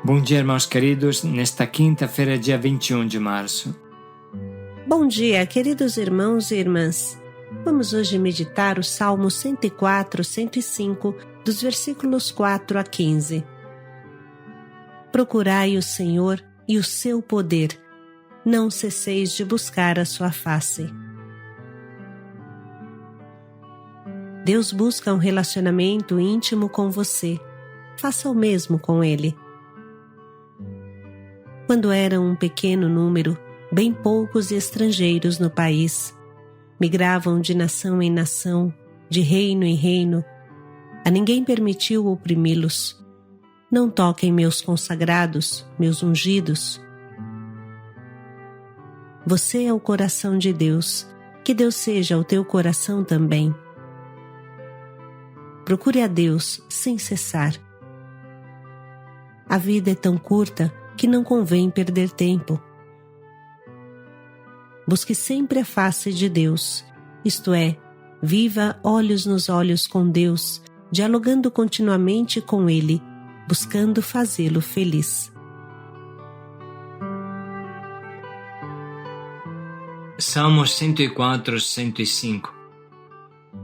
Bom dia, irmãos queridos, nesta quinta-feira, dia 21 de março. Bom dia, queridos irmãos e irmãs. Vamos hoje meditar o Salmo 104, 105, dos versículos 4 a 15. Procurai o Senhor e o seu poder, não cesseis de buscar a sua face. Deus busca um relacionamento íntimo com você. Faça o mesmo com Ele. Quando eram um pequeno número, bem poucos estrangeiros no país, migravam de nação em nação, de reino em reino, a ninguém permitiu oprimi-los. Não toquem meus consagrados, meus ungidos. Você é o coração de Deus, que Deus seja o teu coração também. Procure a Deus sem cessar. A vida é tão curta que não convém perder tempo. Busque sempre a face de Deus, isto é, viva olhos nos olhos com Deus, dialogando continuamente com Ele, buscando fazê-lo feliz. Salmo 104, 105.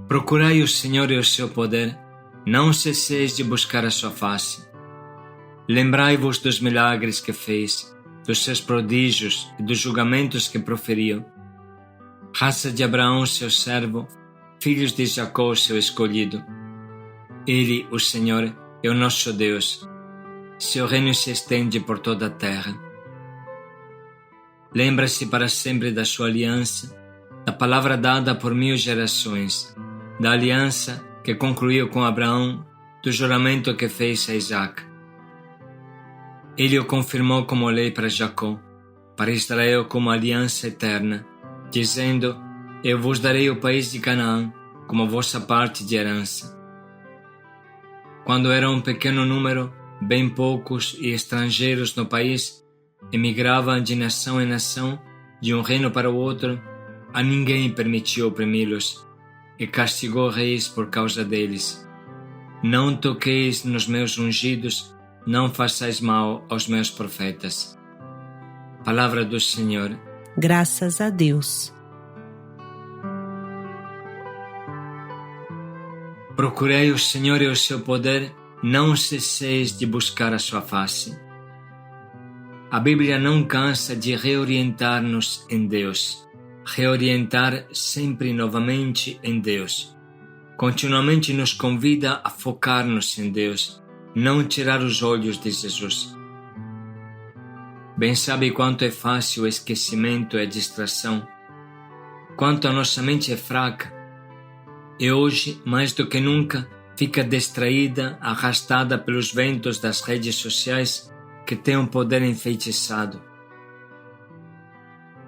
Procurai o Senhor e o seu poder, não cesseis de buscar a sua face. Lembrai-vos dos milagres que fez, dos seus prodígios e dos julgamentos que proferiu. Raça de Abraão, seu servo, filhos de Jacó, seu escolhido. Ele, o Senhor, é o nosso Deus. Seu reino se estende por toda a terra. Lembra-se para sempre da sua aliança, da palavra dada por 1000 gerações, da aliança que concluiu com Abraão, do juramento que fez a Isaac. Ele o confirmou como lei para Jacó, para Israel como aliança eterna, dizendo: Eu vos darei o país de Canaã como vossa parte de herança. Quando era um pequeno número, bem poucos e estrangeiros no país, emigravam de nação em nação, de um reino para o outro, a ninguém permitiu oprimi-los, e castigou reis por causa deles. Não toqueis nos meus ungidos, não façais mal aos meus profetas. Palavra do Senhor. Graças a Deus. Procurei o Senhor e o seu poder, não cesseis de buscar a sua face. A Bíblia não cansa de reorientar-nos em Deus, reorientar sempre novamente em Deus. Continuamente nos convida a focar-nos em Deus, não tirar os olhos de Jesus. Bem sabe quanto é fácil o esquecimento e a distração, quanto a nossa mente é fraca, e hoje, mais do que nunca, fica distraída, arrastada pelos ventos das redes sociais que têm um poder enfeitiçado.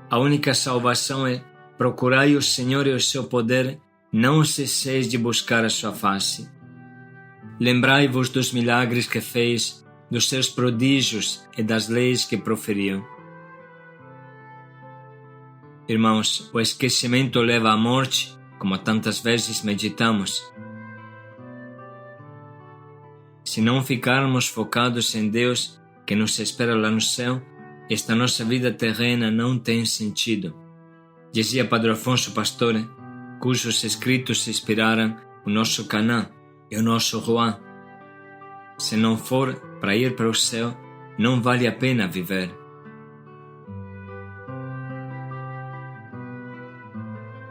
A única salvação é: procurai o Senhor e o seu poder, não cesseis de buscar a sua face. Lembrai-vos dos milagres que fez, dos seus prodígios e das leis que proferiu. Irmãos, o esquecimento leva à morte, como tantas vezes meditamos. Se não ficarmos focados em Deus, que nos espera lá no céu, esta nossa vida terrena não tem sentido. Dizia Padre Afonso Pastore, cujos escritos inspiraram o nosso Canaã e o nosso Ruá. Se não for para ir para o céu, não vale a pena viver.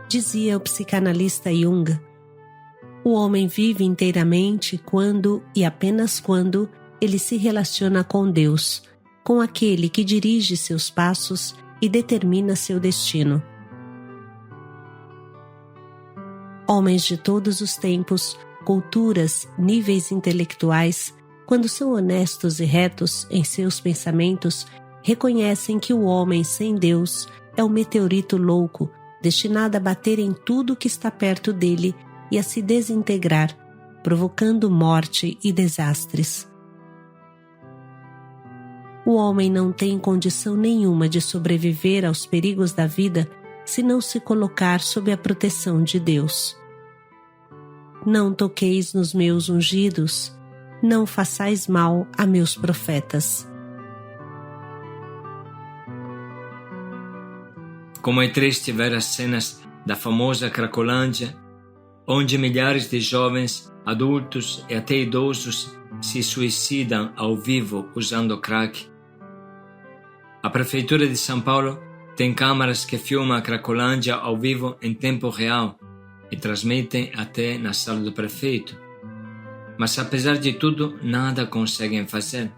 Dizia o psicanalista Jung: o homem vive inteiramente quando e apenas quando ele se relaciona com Deus, com aquele que dirige seus passos e determina seu destino. Homens de todos os tempos, culturas, níveis intelectuais, quando são honestos e retos em seus pensamentos, reconhecem que o homem sem Deus é um meteorito louco, destinado a bater em tudo que está perto dele e a se desintegrar, provocando morte e desastres. O homem não tem condição nenhuma de sobreviver aos perigos da vida se não se colocar sob a proteção de Deus. Não toqueis nos meus ungidos, não façais mal a meus profetas. Como é triste ver as cenas da famosa Cracolândia, onde milhares de jovens, adultos e até idosos se suicidam ao vivo usando crack. A Prefeitura de São Paulo tem câmaras que filmam a Cracolândia ao vivo em tempo real e transmitem até na sala do prefeito. Mas apesar de tudo, nada conseguem fazer.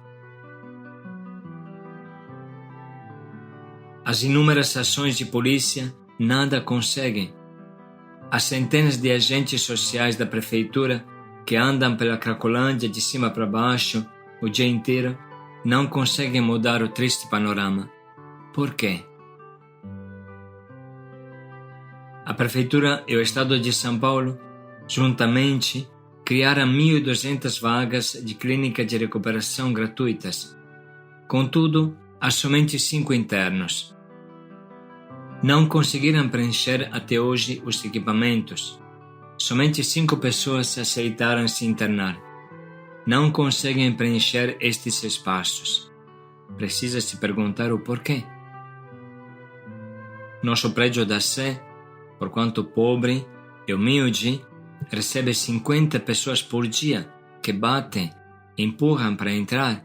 As inúmeras ações de polícia nada conseguem. As centenas de agentes sociais da prefeitura que andam pela Cracolândia de cima para baixo o dia inteiro não conseguem mudar o triste panorama. Por quê? A prefeitura e o estado de São Paulo, juntamente, criaram 1.200 vagas de clínica de recuperação gratuitas. Contudo, há somente 5 internos. Não conseguiram preencher até hoje os equipamentos. Somente 5 pessoas aceitaram se internar. Não conseguem preencher estes espaços. Precisa se perguntar o porquê. Nosso prédio da Sé, por quanto pobre e humilde, recebe 50 pessoas por dia que batem e empurram para entrar.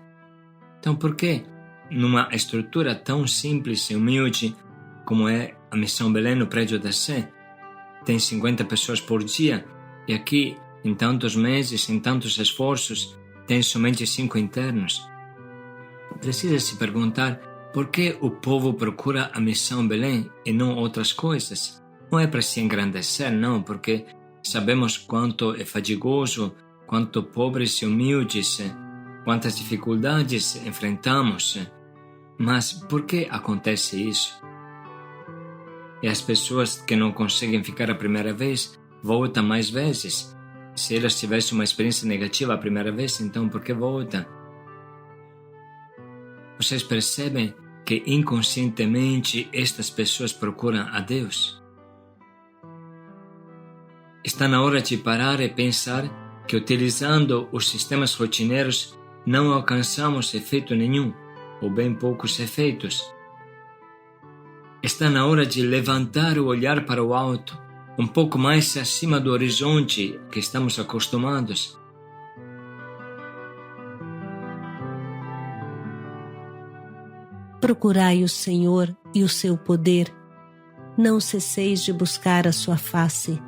Então por que, numa estrutura tão simples e humilde como é a Missão Belém no prédio da Sé, tem 50 pessoas por dia e aqui, em tantos meses, em tantos esforços, tem somente 5 internos? Precisa se perguntar por que o povo procura a Missão Belém e não outras coisas. Não é para se engrandecer, não, porque sabemos quanto é fadigoso, quanto pobres e humildes, quantas dificuldades enfrentamos. Mas por que acontece isso? E as pessoas que não conseguem ficar a primeira vez voltam mais vezes. Se elas tivessem uma experiência negativa a primeira vez, então por que voltam? Vocês percebem que inconscientemente estas pessoas procuram a Deus? Está na hora de parar e pensar que utilizando os sistemas rotineiros não alcançamos efeito nenhum, ou bem poucos efeitos. Está na hora de levantar o olhar para o alto, um pouco mais acima do horizonte que estamos acostumados. Procurai o Senhor e o seu poder, não cesseis de buscar a sua face.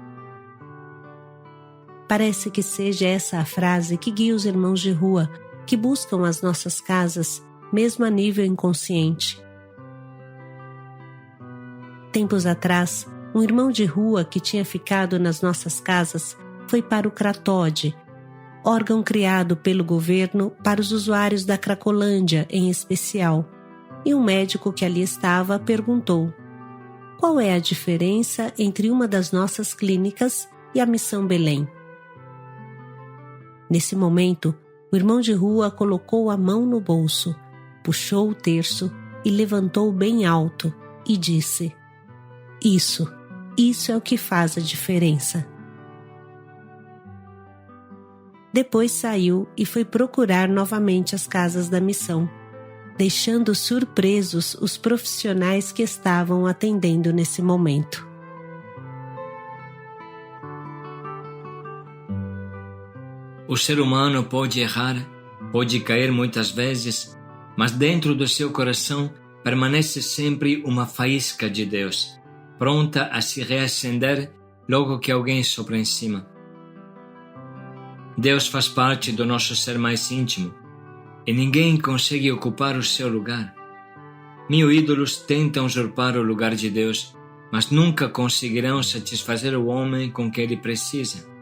Parece que seja essa a frase que guia os irmãos de rua que buscam as nossas casas, mesmo a nível inconsciente. Tempos atrás, um irmão de rua que tinha ficado nas nossas casas foi para o Cratode, órgão criado pelo governo para os usuários da Cracolândia em especial, e um médico que ali estava perguntou: qual é a diferença entre uma das nossas clínicas e a Missão Belém? Nesse momento, o irmão de rua colocou a mão no bolso, puxou o terço e levantou bem alto e disse: Isso é o que faz a diferença. Depois saiu e foi procurar novamente as casas da missão, deixando surpresos os profissionais que estavam atendendo nesse momento. O ser humano pode errar, pode cair muitas vezes, mas dentro do seu coração permanece sempre uma faísca de Deus, pronta a se reacender logo que alguém sopra em cima. Deus faz parte do nosso ser mais íntimo e ninguém consegue ocupar o seu lugar. 1000 ídolos tentam usurpar o lugar de Deus, mas nunca conseguirão satisfazer o homem com que ele precisa.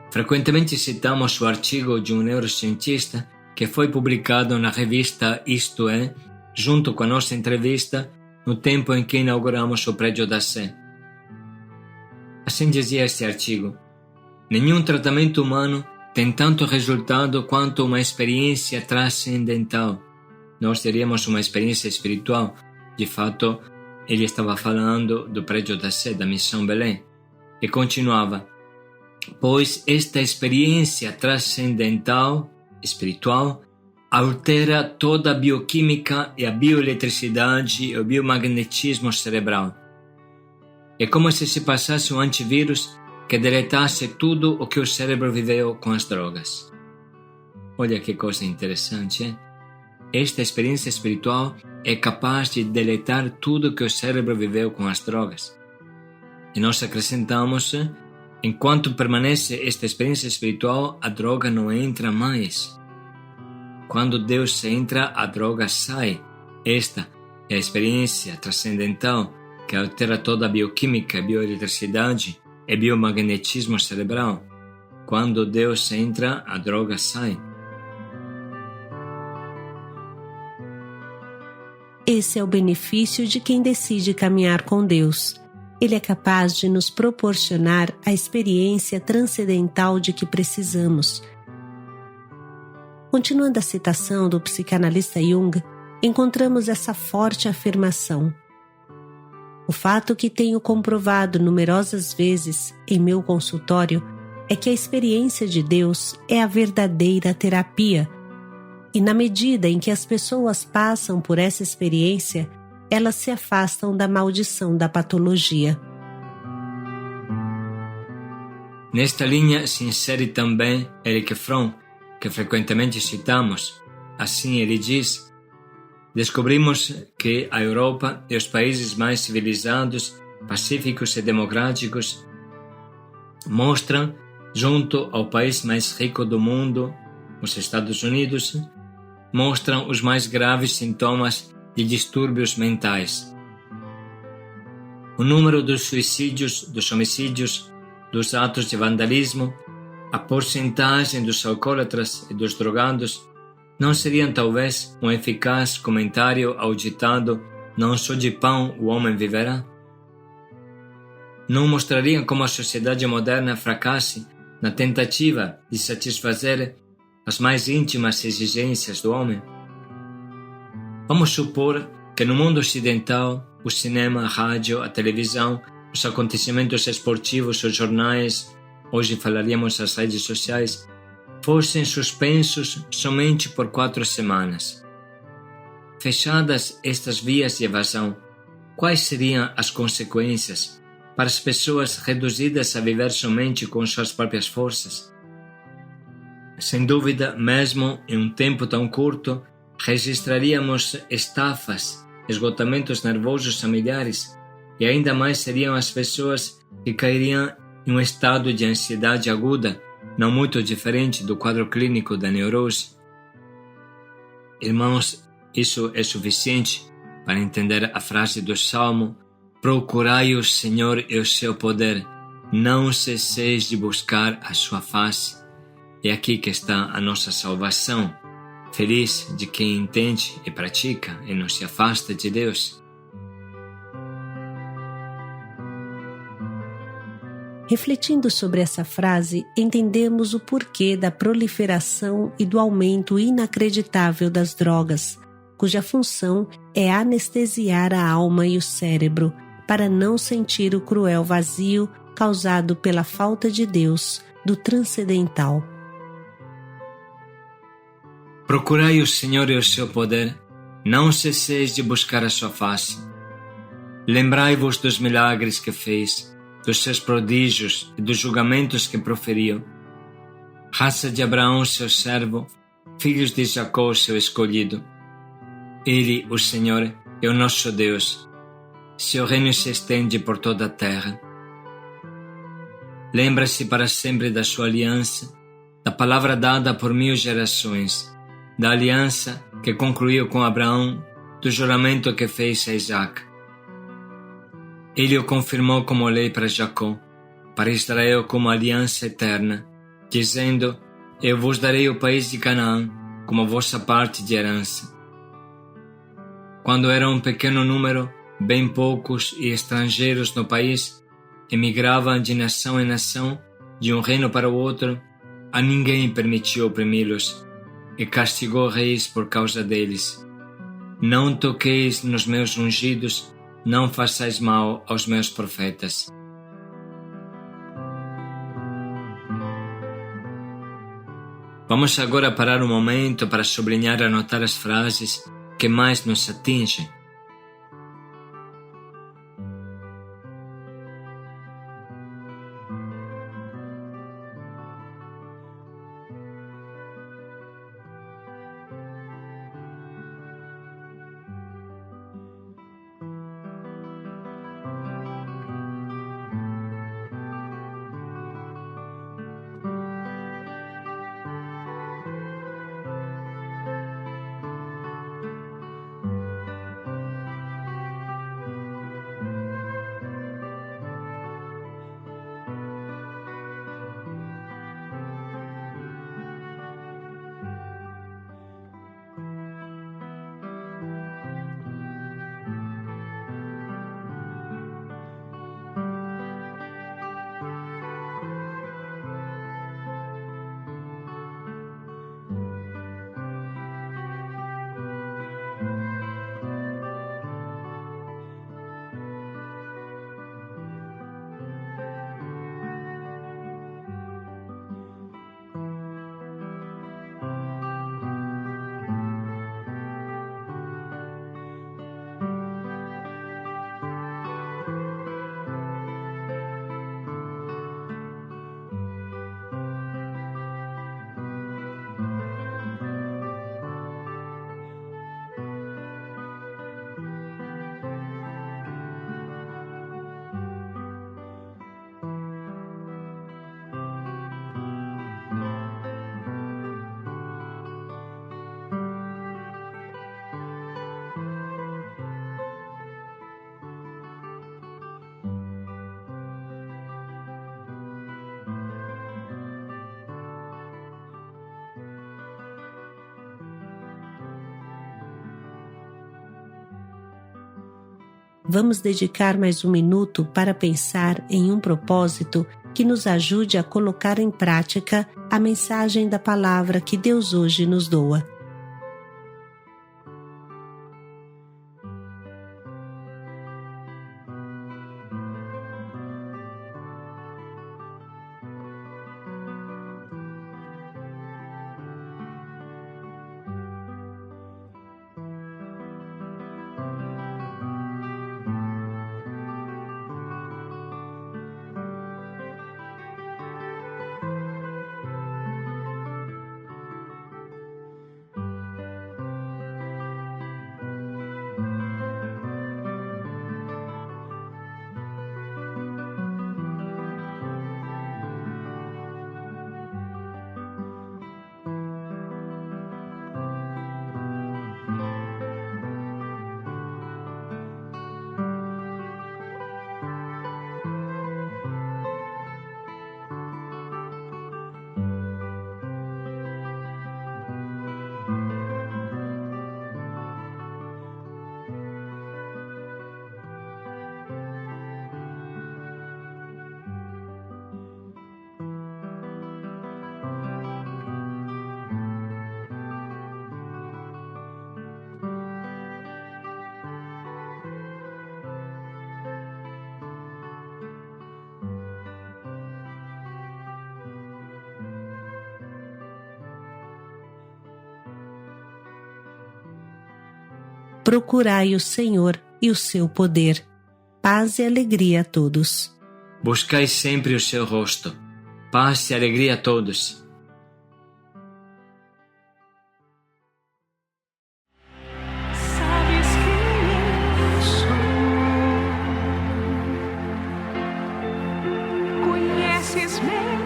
Frequentemente citamos o artigo de um neurocientista que foi publicado na revista Isto É, junto com a nossa entrevista, no tempo em que inauguramos o prédio da Sé. Assim dizia este artigo: nenhum tratamento humano tem tanto resultado quanto uma experiência transcendental. Nós teríamos uma experiência espiritual. De fato, ele estava falando do prédio da Sé, da Missão Belém. E continuava: pois esta experiência transcendental, espiritual, altera toda a bioquímica e a bioeletricidade e o biomagnetismo cerebral. É como se passasse um antivírus que deletasse tudo o que o cérebro viveu com as drogas. Olha que coisa interessante, hein? Esta experiência espiritual é capaz de deletar tudo que o cérebro viveu com as drogas. E nós acrescentamos, enquanto permanece esta experiência espiritual, a droga não entra mais. Quando Deus entra, a droga sai. Esta é a experiência transcendental que altera toda a bioquímica, bioeletricidade e biomagnetismo cerebral. Quando Deus entra, a droga sai. Esse é o benefício de quem decide caminhar com Deus. Ele é capaz de nos proporcionar a experiência transcendental de que precisamos. Continuando a citação do psicanalista Jung, encontramos essa forte afirmação. O fato que tenho comprovado numerosas vezes em meu consultório é que a experiência de Deus é a verdadeira terapia. E na medida em que as pessoas passam por essa experiência, elas se afastam da maldição da patologia. Nesta linha se insere também Erich Fromm, que frequentemente citamos. Assim ele diz: descobrimos que a Europa e os países mais civilizados, pacíficos e democráticos mostram, junto ao país mais rico do mundo, os Estados Unidos, mostram os mais graves sintomas de distúrbios mentais. O número dos suicídios, dos homicídios, dos atos de vandalismo, a porcentagem dos alcoólatras e dos drogados não seriam talvez um eficaz comentário ao ditado "não só de pão o homem viverá"? Não mostrariam como a sociedade moderna fracassa na tentativa de satisfazer as mais íntimas exigências do homem? Vamos supor que no mundo ocidental o cinema, a rádio, a televisão, os acontecimentos esportivos, os jornais, hoje falaríamos as redes sociais, fossem suspensos somente por 4 semanas. Fechadas estas vias de evasão, quais seriam as consequências para as pessoas reduzidas a viver somente com suas próprias forças? Sem dúvida, mesmo em um tempo tão curto, registraríamos estafas, esgotamentos nervosos familiares, e ainda mais seriam as pessoas que cairiam em um estado de ansiedade aguda, não muito diferente do quadro clínico da neurose. Irmãos, isso é suficiente para entender a frase do Salmo: procurai o Senhor e o seu poder, não cesseis de buscar a sua face. É aqui que está a nossa salvação. Feliz de quem entende e pratica e não se afasta de Deus. Refletindo sobre essa frase, entendemos o porquê da proliferação e do aumento inacreditável das drogas, cuja função é anestesiar a alma e o cérebro para não sentir o cruel vazio causado pela falta de Deus, do transcendental. Procurai o Senhor e o seu poder, não cesseis de buscar a sua face. Lembrai-vos dos milagres que fez, dos seus prodígios e dos julgamentos que proferiu. Raça de Abraão, seu servo, filhos de Jacó, seu escolhido. Ele, o Senhor, é o nosso Deus. Seu reino se estende por toda a terra. Lembra-se para sempre da sua aliança, da palavra dada por 1000 gerações, da aliança que concluiu com Abraão, do juramento que fez a Isaac. Ele o confirmou como lei para Jacó, para Israel como aliança eterna, dizendo: eu vos darei o país de Canaã como vossa parte de herança. Quando era um pequeno número, bem poucos e estrangeiros no país, emigravam de nação em nação, de um reino para o outro, a ninguém permitiu oprimi-los, e castigou reis por causa deles. Não toqueis nos meus ungidos, não façais mal aos meus profetas. Vamos agora parar um momento para sublinhar e anotar as frases que mais nos atingem. Vamos dedicar mais um minuto para pensar em um propósito que nos ajude a colocar em prática a mensagem da palavra que Deus hoje nos doa. Procurai o Senhor e o seu poder. Paz e alegria a todos. Buscai sempre o seu rosto. Paz e alegria a todos. Sabes quem eu sou, conheces meu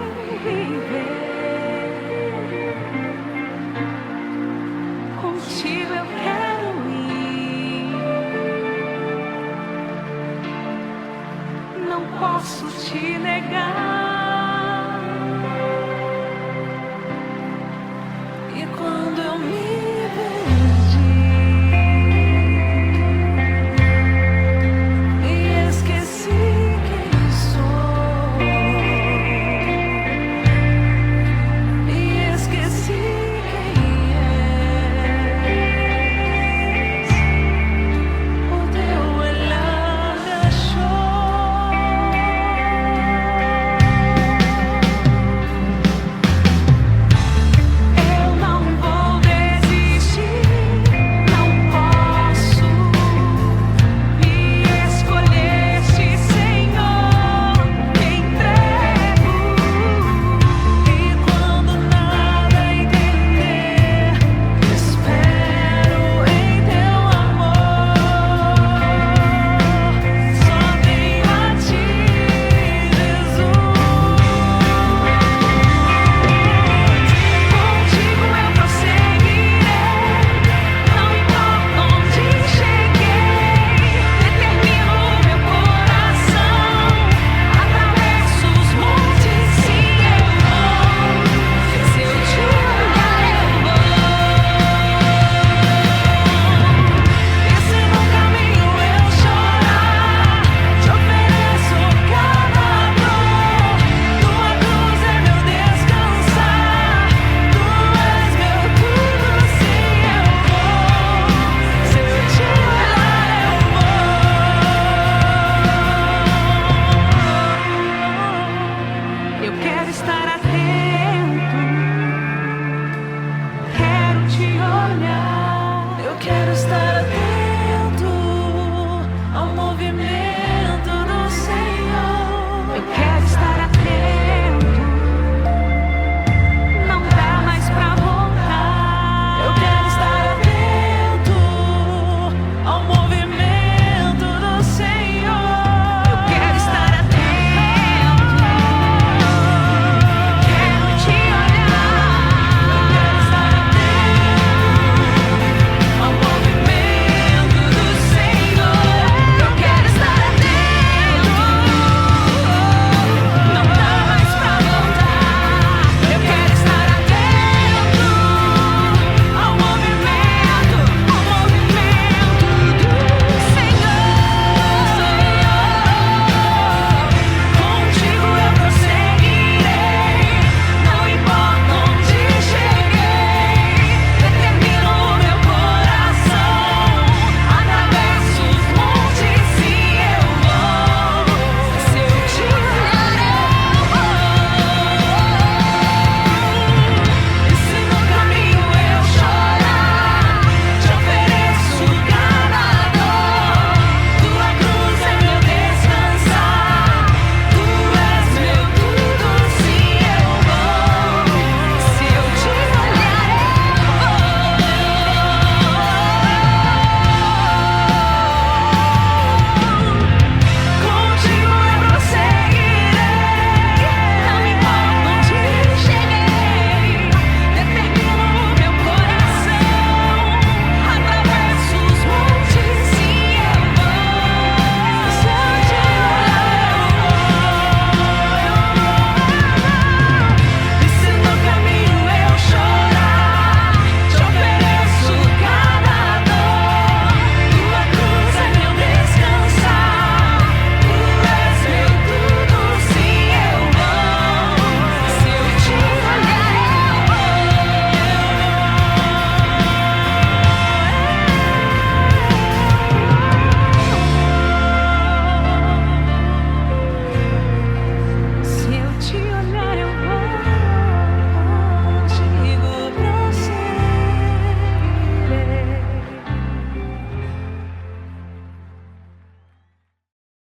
viver, contigo eu quero ir, não posso te negar.